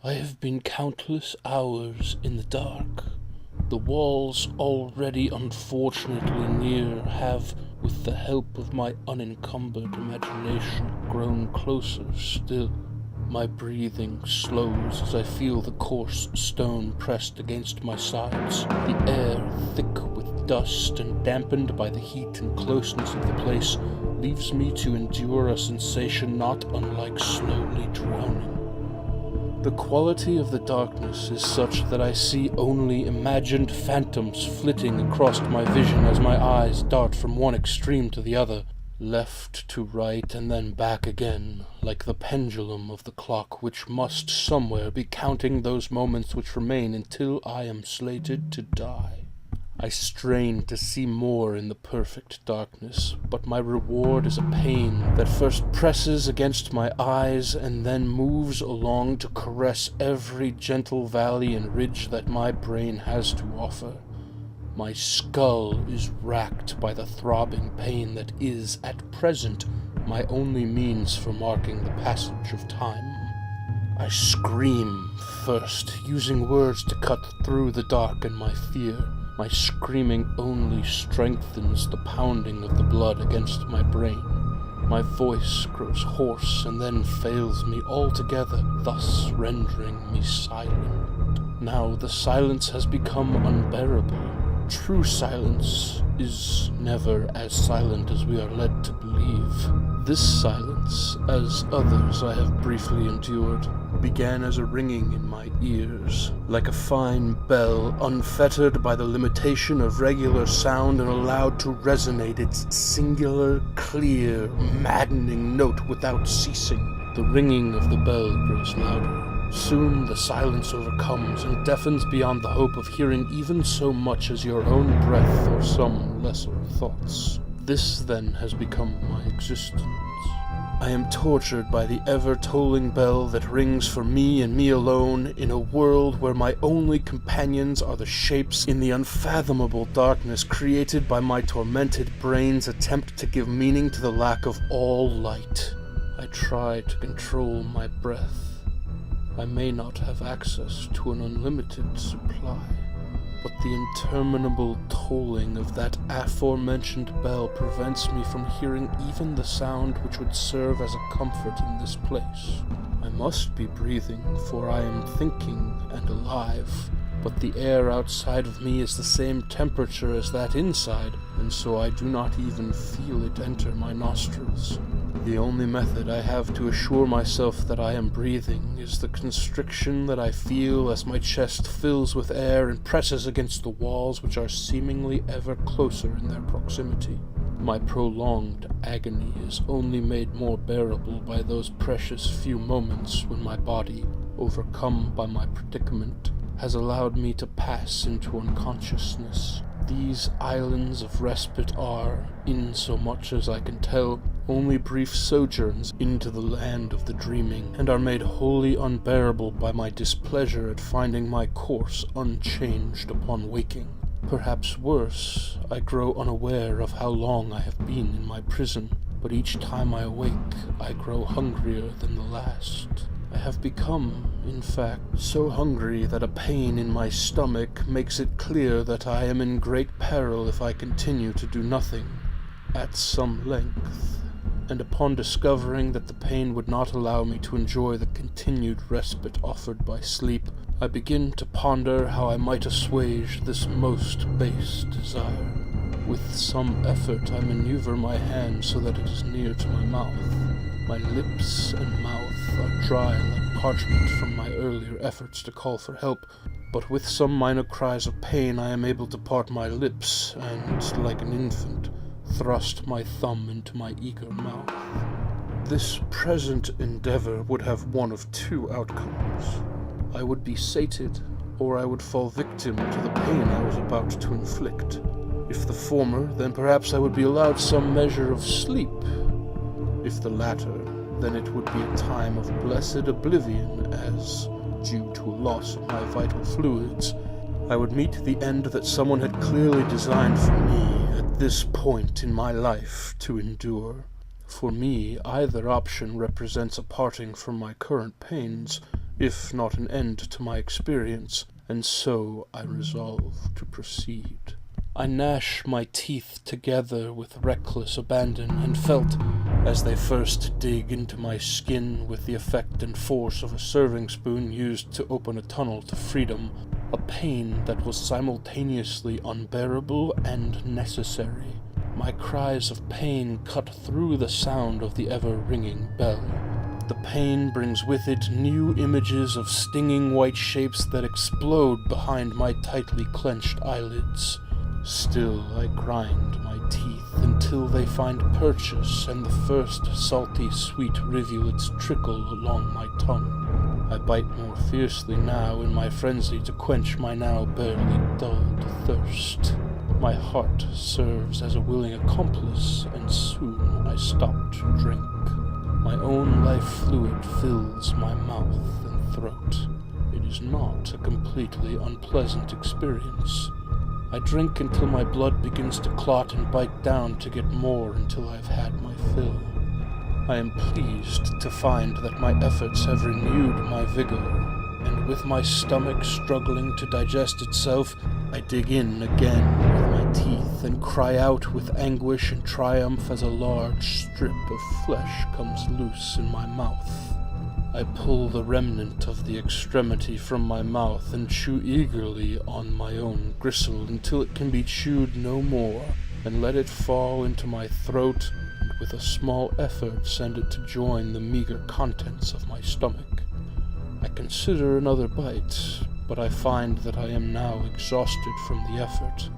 I have been countless hours in the dark. The walls, already unfortunately near, have, with the help of my unencumbered imagination, grown closer still. My breathing slows as I feel the coarse stone pressed against my sides, the air thick with dust and dampened by the heat and closeness of the place leaves me to endure a sensation not unlike slowly drowning. The quality of the darkness is such that I see only imagined phantoms flitting across my vision as my eyes dart from one extreme to the other, left to right and then back again, like the pendulum of the clock which must somewhere be counting those moments which remain until I am slated to die. I strain to see more in the perfect darkness, but my reward is a pain that first presses against my eyes and then moves along to caress every gentle valley and ridge that my brain has to offer. My skull is racked by the throbbing pain that is, at present, my only means for marking the passage of time. I scream first, using words to cut through the dark and my fear. My screaming only strengthens the pounding of the blood against my brain. My voice grows hoarse and then fails me altogether, thus rendering me silent. Now the silence has become unbearable. True silence is never as silent as we are led to believe. This silence, as others I have briefly endured, began as a ringing in my ears, like a fine bell, unfettered by the limitation of regular sound and allowed to resonate its singular, clear, maddening note without ceasing. The ringing of the bell grows louder. Soon the silence overcomes and deafens beyond the hope of hearing even so much as your own breath or some lesser thoughts. This then has become my existence. I am tortured by the ever-tolling bell that rings for me and me alone in a world where my only companions are the shapes in the unfathomable darkness created by my tormented brain's attempt to give meaning to the lack of all light. I try to control my breath. I may not have access to an unlimited supply, but the interminable tolling of that aforementioned bell prevents me from hearing even the sound which would serve as a comfort in this place. I must be breathing, for I am thinking and alive, but the air outside of me is the same temperature as that inside, and so I do not even feel it enter my nostrils. The only method I have to assure myself that I am breathing is the constriction that I feel as my chest fills with air and presses against the walls which are seemingly ever closer in their proximity. My prolonged agony is only made more bearable by those precious few moments when my body, overcome by my predicament, has allowed me to pass into unconsciousness. These islands of respite are, in so much as I can tell, only brief sojourns into the land of the dreaming, and are made wholly unbearable by my displeasure at finding my course unchanged upon waking. Perhaps worse, I grow unaware of how long I have been in my prison, but each time I awake, I grow hungrier than the last. I have become, in fact, so hungry that a pain in my stomach makes it clear that I am in great peril if I continue to do nothing, at some length. And upon discovering that the pain would not allow me to enjoy the continued respite offered by sleep, I begin to ponder how I might assuage this most base desire. With some effort I maneuver my hand so that it is near to my mouth. My lips and mouth are dry like parchment from my earlier efforts to call for help, but with some minor cries of pain I am able to part my lips and, like an infant, thrust my thumb into my eager mouth. This present endeavor would have one of two outcomes. I would be sated, or I would fall victim to the pain I was about to inflict. If the former, then perhaps I would be allowed some measure of sleep. If the latter, then it would be a time of blessed oblivion as, due to a loss of my vital fluids, I would meet the end that someone had clearly designed for me at this point in my life to endure. For me, either option represents a parting from my current pains, if not an end to my experience, and so I resolve to proceed. I gnash my teeth together with reckless abandon, and felt, as they first dig into my skin with the effect and force of a serving spoon used to open a tunnel to freedom, a pain that was simultaneously unbearable and necessary. My cries of pain cut through the sound of the ever-ringing bell. The pain brings with it new images of stinging white shapes that explode behind my tightly clenched eyelids. Still I grind my teeth until they find purchase and the first salty sweet rivulets trickle along my tongue. I bite more fiercely now in my frenzy to quench my now barely dulled thirst. My heart serves as a willing accomplice, and soon I stop to drink. My own life fluid fills my mouth and throat. It is not a completely unpleasant experience. I drink until my blood begins to clot and bite down to get more until I've had my fill. I am pleased to find that my efforts have renewed my vigor, and with my stomach struggling to digest itself, I dig in again with my teeth and cry out with anguish and triumph as a large strip of flesh comes loose in my mouth. I pull the remnant of the extremity from my mouth and chew eagerly on my own gristle until it can be chewed no more, and let it fall into my throat, and with a small effort send it to join the meager contents of my stomach. I consider another bite, but I find that I am now exhausted from the effort.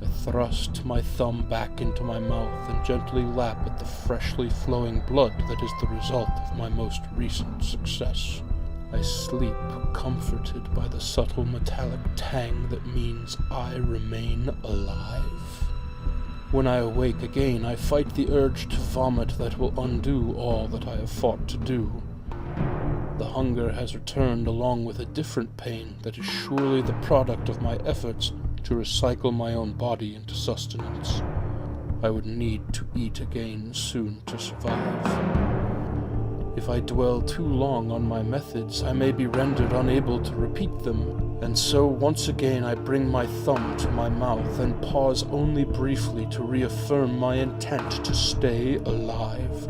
I thrust my thumb back into my mouth and gently lap at the freshly flowing blood that is the result of my most recent success. I sleep comforted by the subtle metallic tang that means I remain alive. When I awake again, I fight the urge to vomit that will undo all that I have fought to do. The hunger has returned along with a different pain that is surely the product of my efforts to recycle my own body into sustenance. I would need to eat again soon to survive. If I dwell too long on my methods, I may be rendered unable to repeat them, and so once again I bring my thumb to my mouth and pause only briefly to reaffirm my intent to stay alive.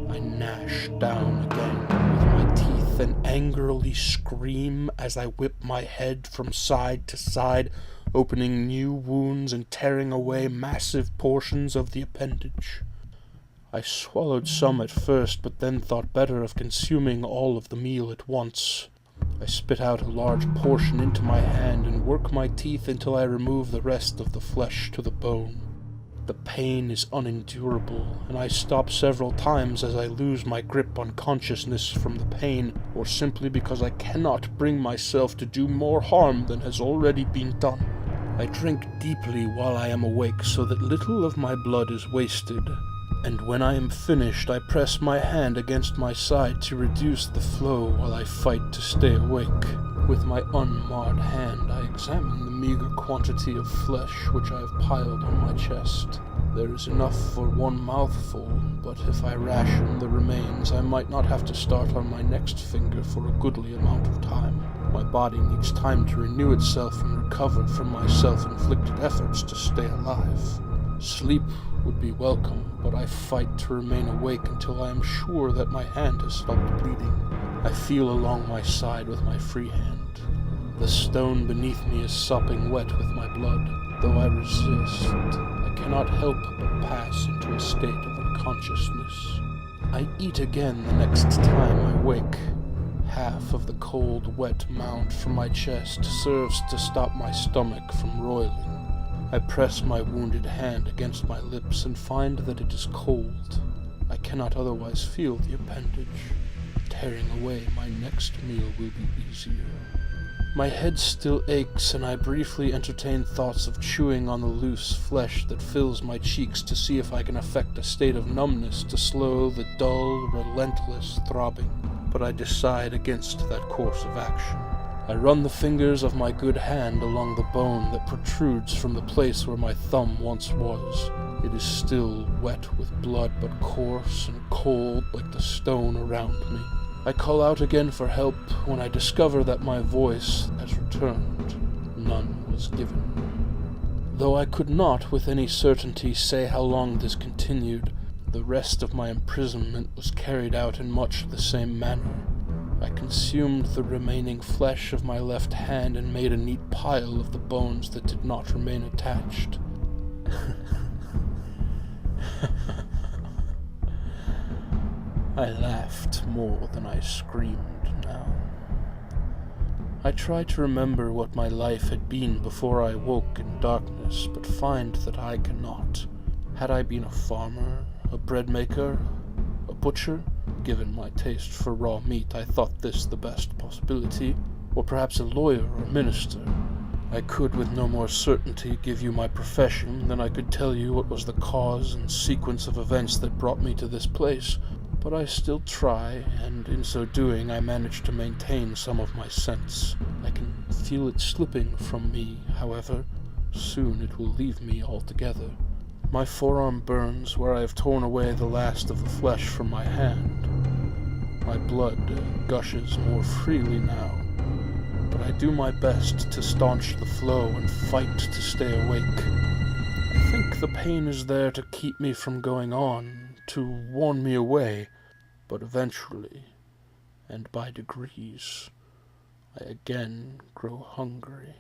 I gnash down again with my teeth and angrily scream as I whip my head from side to side, opening new wounds and tearing away massive portions of the appendage. I swallowed some at first, but then thought better of consuming all of the meal at once. I spit out a large portion into my hand and work my teeth until I remove the rest of the flesh to the bone. The pain is unendurable, and I stop several times as I lose my grip on consciousness from the pain, or simply because I cannot bring myself to do more harm than has already been done. I drink deeply while I am awake so that little of my blood is wasted, and when I am finished I press my hand against my side to reduce the flow while I fight to stay awake. With my unmarred hand I examine the meager quantity of flesh which I have piled on my chest. There is enough for one mouthful, but if I ration the remains I might not have to start on my next finger for a goodly amount of time. My body needs time to renew itself and recover from my self-inflicted efforts to stay alive. Sleep would be welcome, but I fight to remain awake until I am sure that my hand has stopped bleeding. I feel along my side with my free hand. The stone beneath me is sopping wet with my blood. Though I resist, I cannot help but pass into a state of unconsciousness. I eat again the next time I wake. Half of the cold, wet mound from my chest serves to stop my stomach from roiling. I press my wounded hand against my lips and find that it is cold. I cannot otherwise feel the appendage. Tearing away my next meal will be easier. My head still aches, and I briefly entertain thoughts of chewing on the loose flesh that fills my cheeks to see if I can effect a state of numbness to slow the dull, relentless throbbing. But I decide against that course of action. I run the fingers of my good hand along the bone that protrudes from the place where my thumb once was. It is still wet with blood, but coarse and cold like the stone around me. I call out again for help when I discover that my voice has returned. None was given. Though I could not with any certainty say how long this continued, the rest of my imprisonment was carried out in much the same manner. I consumed the remaining flesh of my left hand and made a neat pile of the bones that did not remain attached. I laughed more than I screamed now. I tried to remember what my life had been before I woke in darkness, but find that I cannot. Had I been a farmer, a bread maker, a butcher? Given my taste for raw meat, I thought this the best possibility. Or perhaps a lawyer or minister. I could with no more certainty give you my profession than I could tell you what was the cause and sequence of events that brought me to this place. But I still try, and in so doing I manage to maintain some of my sense. I can feel it slipping from me, however. Soon it will leave me altogether. My forearm burns where I have torn away the last of the flesh from my hand. My blood gushes more freely now, but I do my best to staunch the flow and fight to stay awake. I think the pain is there to keep me from going on, to warn me away, but eventually, and by degrees, I again grow hungry.